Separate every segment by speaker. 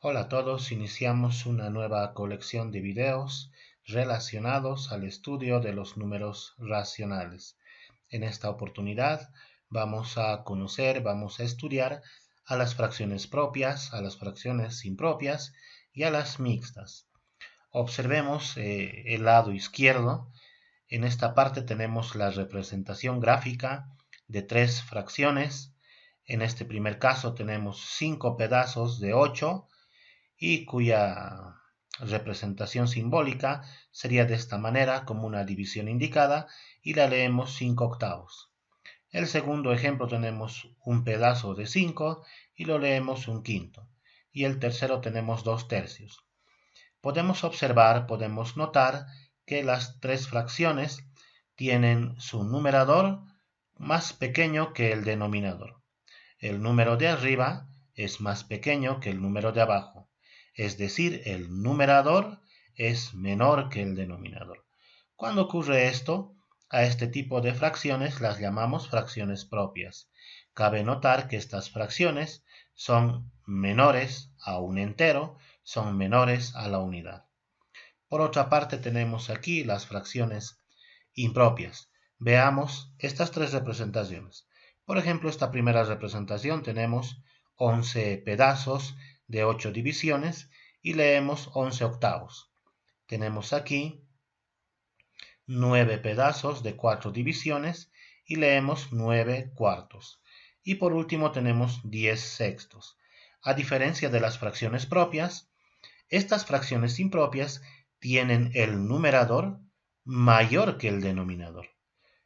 Speaker 1: Hola a todos, iniciamos una nueva colección de videos relacionados al estudio de los números racionales. En esta oportunidad vamos a estudiar a las fracciones propias, a las fracciones impropias y a las mixtas. Observemos el lado izquierdo. En esta parte tenemos la representación gráfica de tres fracciones. En este primer caso tenemos 5 pedazos de 8 y cuya representación simbólica sería de esta manera, como una división indicada, y la leemos 5 octavos. El segundo ejemplo tenemos un pedazo de 5 y lo leemos un quinto. Y el tercero tenemos 2 tercios. Podemos notar que las tres fracciones tienen su numerador más pequeño que el denominador. El número de arriba es más pequeño que el número de abajo. Es decir, el numerador es menor que el denominador. Cuando ocurre esto, a este tipo de fracciones las llamamos fracciones propias. Cabe notar que estas fracciones son menores a un entero, son menores a la unidad. Por otra parte, tenemos aquí las fracciones impropias. Veamos estas tres representaciones. Por ejemplo, esta primera representación tenemos 11 pedazos de 8 divisiones y leemos 11 octavos. Tenemos aquí 9 pedazos de 4 divisiones y leemos 9 cuartos. Y por último tenemos 10 sextos. A diferencia de las fracciones propias, estas fracciones impropias tienen el numerador mayor que el denominador.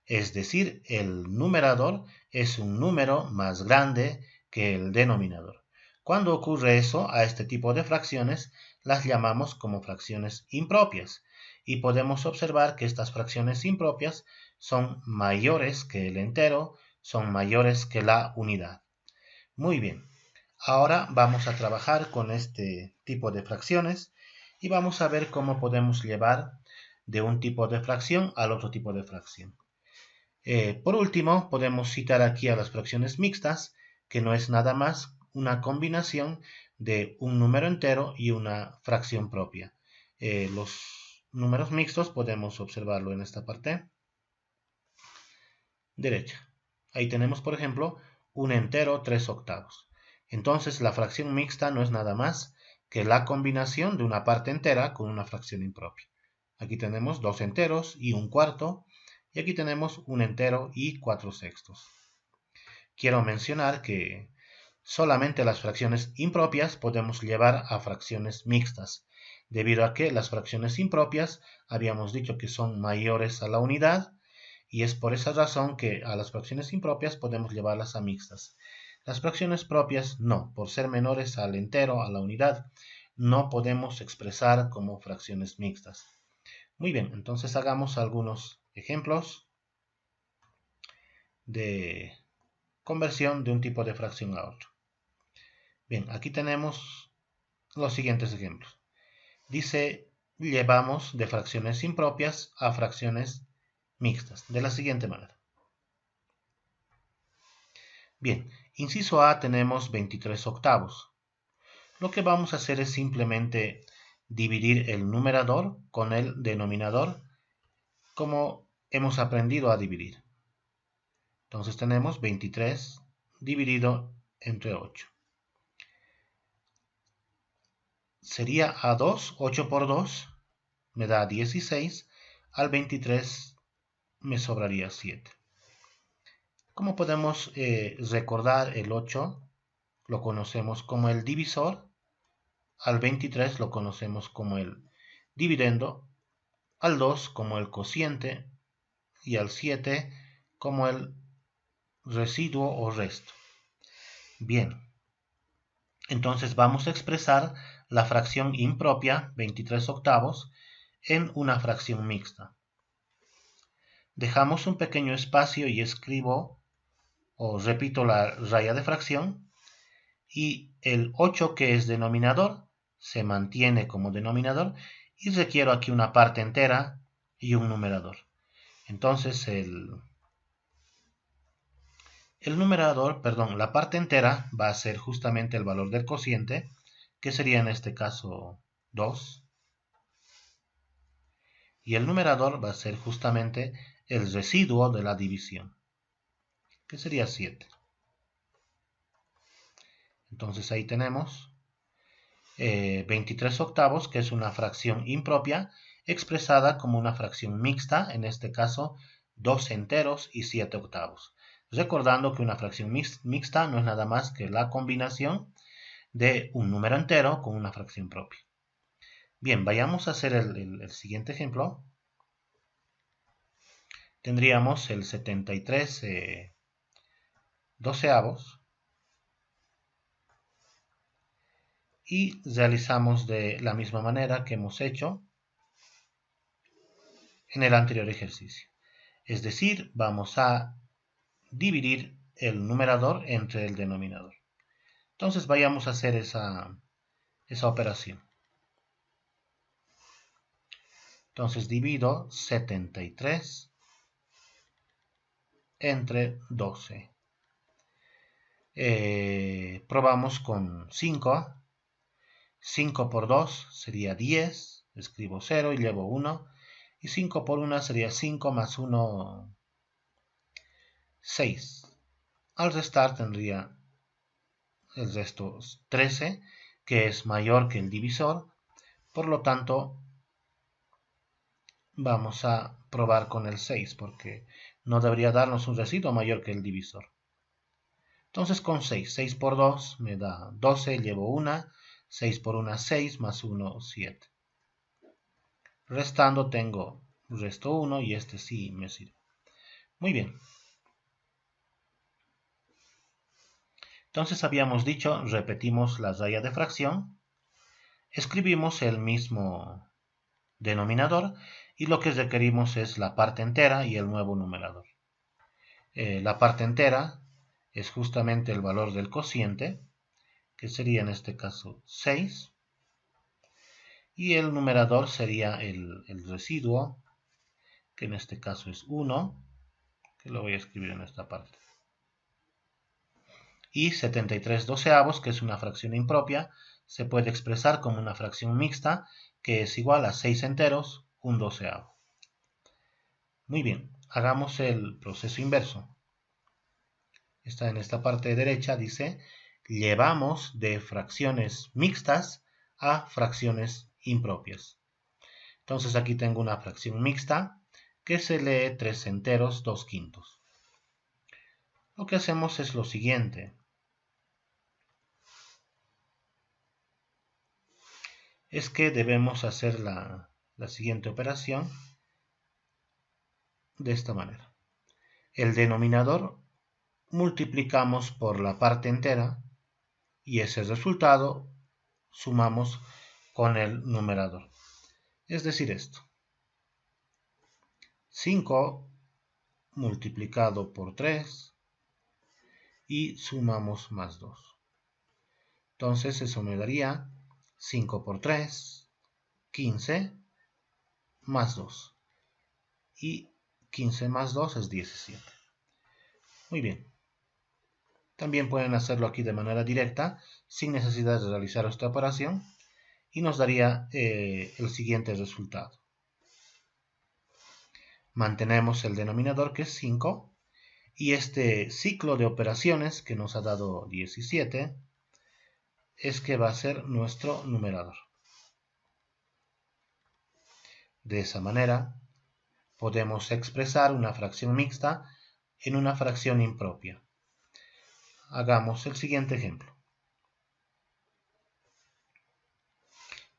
Speaker 1: Es decir, el numerador es un número más grande que el denominador. Cuando ocurre eso, a este tipo de fracciones las llamamos como fracciones impropias y podemos observar que estas fracciones impropias son mayores que el entero, son mayores que la unidad. Muy bien, ahora vamos a trabajar con este tipo de fracciones y vamos a ver cómo podemos llevar de un tipo de fracción al otro tipo de fracción. Por último, podemos citar aquí a las fracciones mixtas, que no es nada más una combinación de un número entero y una fracción propia. Los números mixtos podemos observarlo en esta parte derecha. Ahí tenemos, por ejemplo, un entero 3 octavos. Entonces, la fracción mixta no es nada más que la combinación de una parte entera con una fracción impropia. Aquí tenemos 2 enteros y un cuarto, y aquí tenemos un entero y 4 sextos. Quiero mencionar que solamente las fracciones impropias podemos llevar a fracciones mixtas, debido a que las fracciones impropias habíamos dicho que son mayores a la unidad, y es por esa razón que a las fracciones impropias podemos llevarlas a mixtas. Las fracciones propias no, por ser menores al entero, a la unidad, no podemos expresar como fracciones mixtas. Muy bien, entonces hagamos algunos ejemplos de conversión de un tipo de fracción a otro. Bien, aquí tenemos los siguientes ejemplos. Dice, llevamos de fracciones impropias a fracciones mixtas, de la siguiente manera. Bien, inciso A tenemos 23 octavos. Lo que vamos a hacer es simplemente dividir el numerador con el denominador como hemos aprendido a dividir. Entonces tenemos 23 dividido entre 8. Sería A2, 8 por 2, me da 16. Al 23 me sobraría 7. Como podemos recordar, el 8 lo conocemos como el divisor, al 23 lo conocemos como el dividendo, al 2 como el cociente y al 7 como el residuo o resto. Bien, entonces vamos a expresar la fracción impropia, 23 octavos, en una fracción mixta. Dejamos un pequeño espacio y escribo o repito la raya de fracción, y el 8 que es denominador se mantiene como denominador y requiero aquí una parte entera y un numerador. Entonces la parte entera va a ser justamente el valor del cociente, que sería en este caso 2. Y el numerador va a ser justamente el residuo de la división, que sería 7. Entonces ahí tenemos 23 octavos, que es una fracción impropia, expresada como una fracción mixta, en este caso 2 enteros y 7 octavos. Recordando que una fracción mixta no es nada más que la combinación de un número entero con una fracción propia. Bien, vayamos a hacer el siguiente ejemplo. Tendríamos el 73 doceavos y realizamos de la misma manera que hemos hecho en el anterior ejercicio. Es decir, vamos a dividir el numerador entre el denominador. Entonces vayamos a hacer esa operación. Entonces divido 73 entre 12. Probamos con 5. 5 por 2 sería 10. Escribo 0 y llevo 1. Y 5 por 1 sería 5 más 1, 6. Al restar tendría el resto 13, que es mayor que el divisor. Por lo tanto, vamos a probar con el 6, porque no debería darnos un residuo mayor que el divisor. Entonces con 6, 6 por 2 me da 12, llevo 1, 6 por 1, 6, más 1, 7. Restando tengo resto 1 y este sí me sirve. Muy bien. Entonces habíamos dicho, repetimos la raya de fracción, escribimos el mismo denominador y lo que requerimos es la parte entera y el nuevo numerador. La parte entera es justamente el valor del cociente, que sería en este caso 6, y el numerador sería el residuo, que en este caso es 1, que lo voy a escribir en esta parte. Y 73 doceavos, que es una fracción impropia, se puede expresar como una fracción mixta, que es igual a 6 enteros, un doceavo. Muy bien, hagamos el proceso inverso. Está en esta parte derecha, dice, llevamos de fracciones mixtas a fracciones impropias. Entonces aquí tengo una fracción mixta que se lee 3 enteros 2 quintos. Lo que hacemos es lo siguiente. Es que debemos hacer la siguiente operación de esta manera. El denominador multiplicamos por la parte entera y ese resultado sumamos con el numerador. Es decir, esto. 5 multiplicado por 3 y sumamos más 2. Entonces eso me daría 5 por 3, 15, más 2. Y 15 más 2 es 17. Muy bien. También pueden hacerlo aquí de manera directa, sin necesidad de realizar esta operación, y nos daría el siguiente resultado. Mantenemos el denominador, que es 5, y este ciclo de operaciones que nos ha dado 17 es que va a ser nuestro numerador. De esa manera podemos expresar una fracción mixta en una fracción impropia. Hagamos el siguiente ejemplo.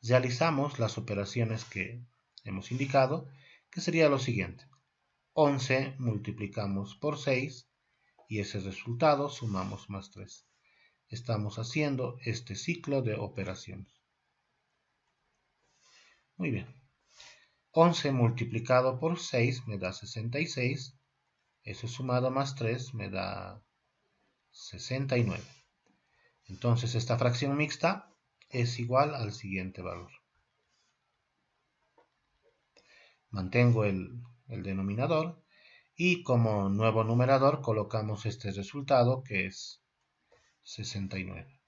Speaker 1: Realizamos las operaciones que hemos indicado, que sería lo siguiente. 11 multiplicamos por 6 y ese resultado sumamos más 3. Estamos haciendo este ciclo de operaciones. Muy bien. 11 multiplicado por 6 me da 66. Eso sumado más 3 me da 69. Entonces esta fracción mixta es igual al siguiente valor. Mantengo el denominador y como nuevo numerador colocamos este resultado, que es 69.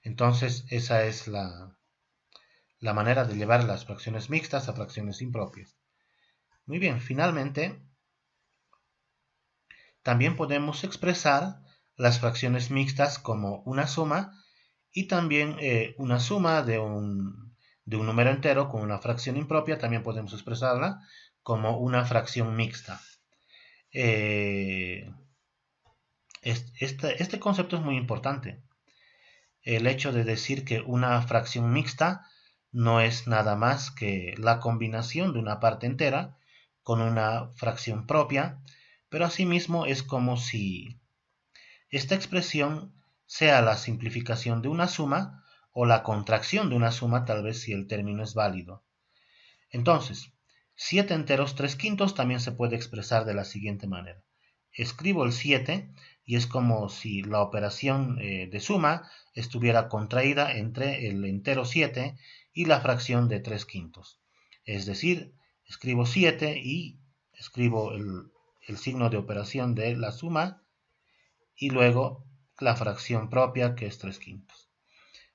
Speaker 1: Entonces, esa es la manera de llevar las fracciones mixtas a fracciones impropias. Muy bien, finalmente, también podemos expresar las fracciones mixtas como una suma y también una suma de un número entero con una fracción impropia, también podemos expresarla como una fracción mixta. Este concepto es muy importante. El hecho de decir que una fracción mixta no es nada más que la combinación de una parte entera con una fracción propia, pero asimismo es como si esta expresión sea la simplificación de una suma o la contracción de una suma, tal vez si el término es válido. Entonces, 7 enteros 3/5 también se puede expresar de la siguiente manera. Escribo el 7 y es como si la operación de suma estuviera contraída entre el entero 7 y la fracción de 3/5. Es decir, escribo 7 y escribo el signo de operación de la suma y luego la fracción propia que es 3/5.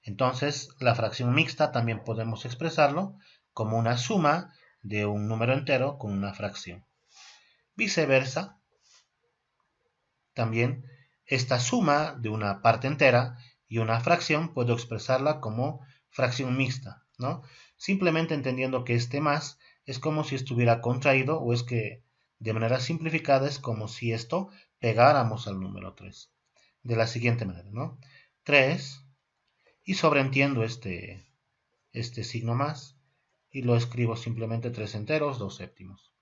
Speaker 1: Entonces, la fracción mixta también podemos expresarlo como una suma de un número entero con una fracción. Viceversa, también esta suma de una parte entera y una fracción puedo expresarla como fracción mixta, ¿no? Simplemente entendiendo que este más es como si estuviera contraído, o es que de manera simplificada es como si esto pegáramos al número 3. De la siguiente manera, ¿no? 3 y sobreentiendo este signo más y lo escribo simplemente 3 enteros, 2 séptimos,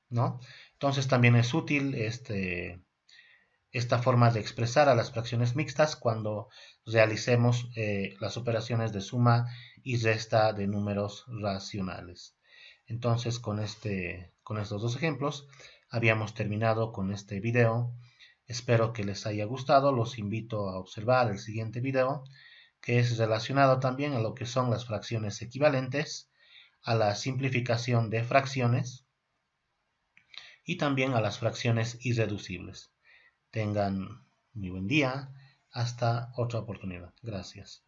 Speaker 1: ¿no? Entonces también es útil esta forma de expresar a las fracciones mixtas cuando realicemos las operaciones de suma y resta de números racionales. Entonces con estos dos ejemplos habíamos terminado con este video. Espero que les haya gustado. Los invito a observar el siguiente video, que es relacionado también a lo que son las fracciones equivalentes, a la simplificación de fracciones y también a las fracciones irreducibles. Tengan muy buen día. Hasta otra oportunidad. Gracias.